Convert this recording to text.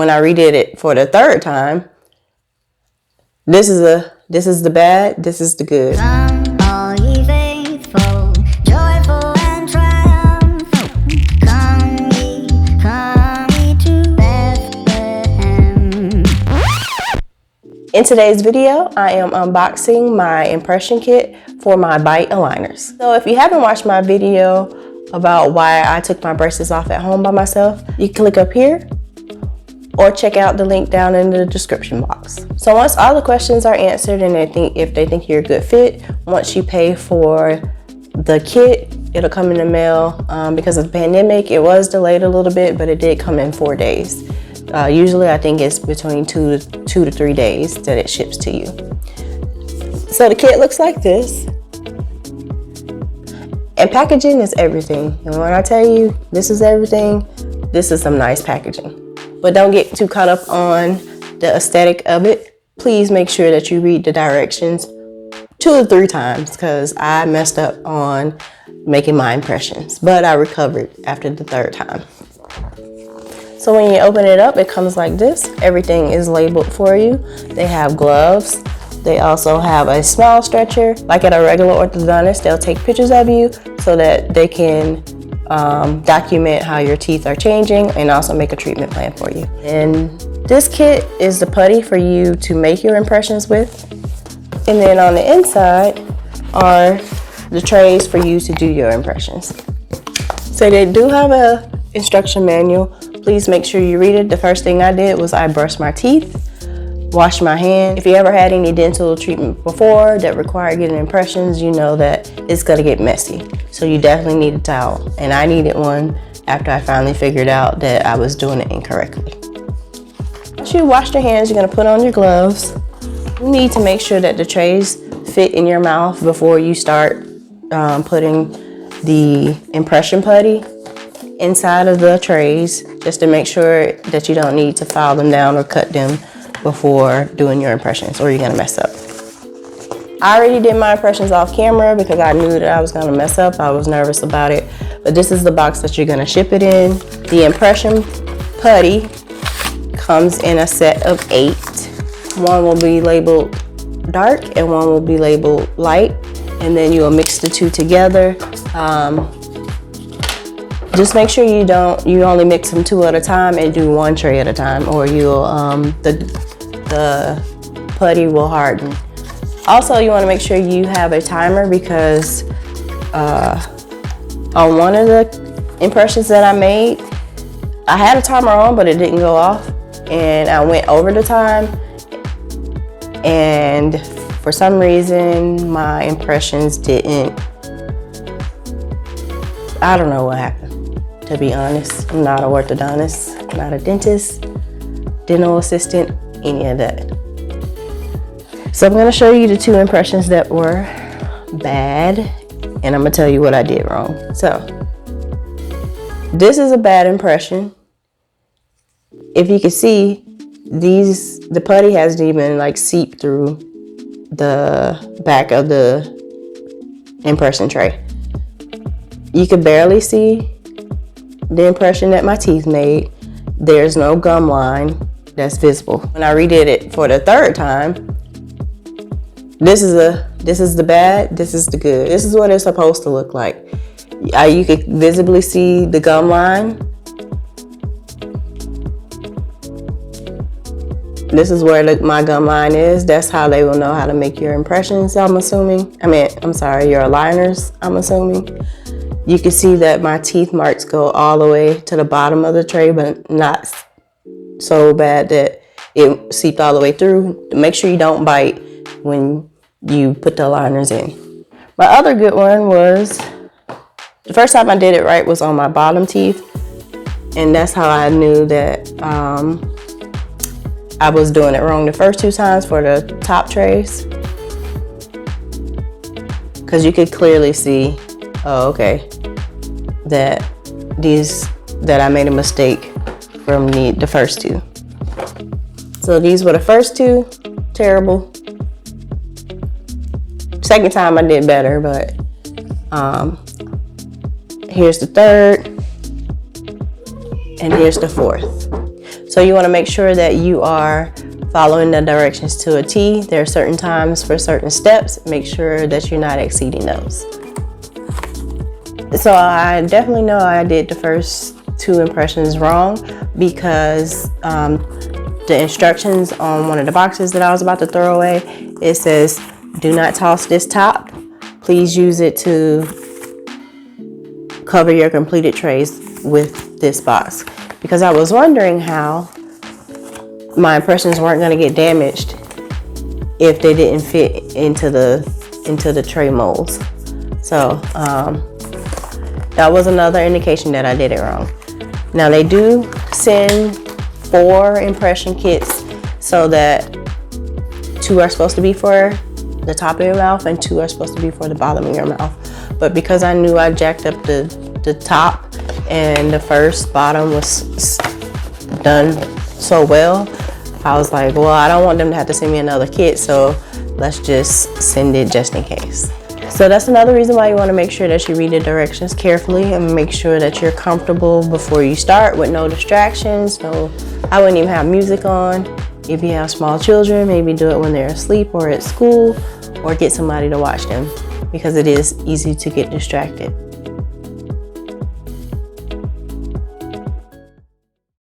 When I redid it for the third time, this is the bad, this is the good. Come, all ye faithful, joyful and triumphant. Come ye to Bethlehem. In today's video, I am unboxing my impression kit for my Byte aligners. So if you haven't watched my video about why I took my braces off at home by myself, you can click up here or check out the link down in the description box. So once all the questions are answered and if they think you're a good fit, once you pay for the kit, it'll come in the mail. Because of the pandemic, it was delayed a little bit, but it did come in 4 days. Usually I think it's between 2 to 3 days that it ships to you. So the kit looks like this. And packaging is everything. And when I tell you this is everything, this is some nice packaging. But don't get too caught up on the aesthetic of it. Please make sure that you read the directions 2 or 3 times, because I messed up on making my impressions, but I recovered after the 3rd time. So when you open it up, it comes like this. Everything is labeled for you. They have gloves. They also have a smile stretcher. Like at a regular orthodontist, they'll take pictures of you so that they can document how your teeth are changing and also make a treatment plan for you. And this kit is the putty for you to make your impressions with. And then on the inside are the trays for you to do your impressions. So they do have a instruction manual. Please make sure you read it. The first thing I did was I brushed my teeth, washed my hands. If you ever had any dental treatment before that required getting impressions, you know that it's gonna get messy. So you definitely need a towel. And I needed one after I finally figured out that I was doing it incorrectly. Once you wash your hands, you're gonna put on your gloves. You need to make sure that the trays fit in your mouth before you start putting the impression putty inside of the trays, just to make sure that you don't need to file them down or cut them before doing your impressions, or you're gonna mess up. I already did my impressions off camera because I knew that I was gonna mess up. I was nervous about it, but this is the box that you're gonna ship it in. The impression putty comes in a set of 8. One will be labeled dark and one will be labeled light, and then you'll mix the 2 together. Just make sure you only mix them 2 at a time and do 1 tray at a time, or you'll the putty will harden. Also, you want to make sure you have a timer, because on one of the impressions that I made, I had a timer on, but it didn't go off, and I went over the time, and for some reason my impressions didn't. I don't know what happened, to be honest. I'm not a orthodontist, not a dentist, dental assistant, any of that. So I'm gonna show you the 2 impressions that were bad, and I'm gonna tell you what I did wrong. So this is a bad impression. If you can see, the putty hasn't even like seeped through the back of the impression tray. You can barely see the impression that my teeth made. There's no gum line that's visible. When I redid it for the 3rd time, this is the bad, this is the good. This is what it's supposed to look like. You can visibly see the gum line. This is where my gum line is. That's how they will know how to make your impressions, I'm assuming. I'm sorry, your aligners, I'm assuming. You can see that my teeth marks go all the way to the bottom of the tray, but not so bad that it seeped all the way through. Make sure you don't bite when you put the aligners in. My other good one was, the first time I did it right was on my bottom teeth, and that's how I knew that I was doing it wrong the first 2 times for the top trays, because you could clearly see, oh, okay, that I made a mistake from the first 2. So these were the first 2, terrible. Second time I did better, but here's the 3rd, and here's the 4th. So you want to make sure that you are following the directions to a T. There are certain times for certain steps. Make sure that you're not exceeding those. So I definitely know I did the first 2 impressions wrong because the instructions on one of the boxes that I was about to throw away, it says, do not toss this top. Please use it to cover your completed trays with this box. Because I was wondering how my impressions weren't going to get damaged if they didn't fit into the tray molds. So that was another indication that I did it wrong. Now they do send 4 impression kits so that 2 are supposed to be for the top of your mouth and 2 are supposed to be for the bottom of your mouth. But because I knew I jacked up the top and the first bottom was done so well, I was like, well, I don't want them to have to send me another kit, so let's just send it just in case. So that's another reason why you want to make sure that you read the directions carefully and make sure that you're comfortable before you start with no distractions. I wouldn't even have music on. If you have small children, maybe do it when they're asleep or at school, or get somebody to watch them because it is easy to get distracted.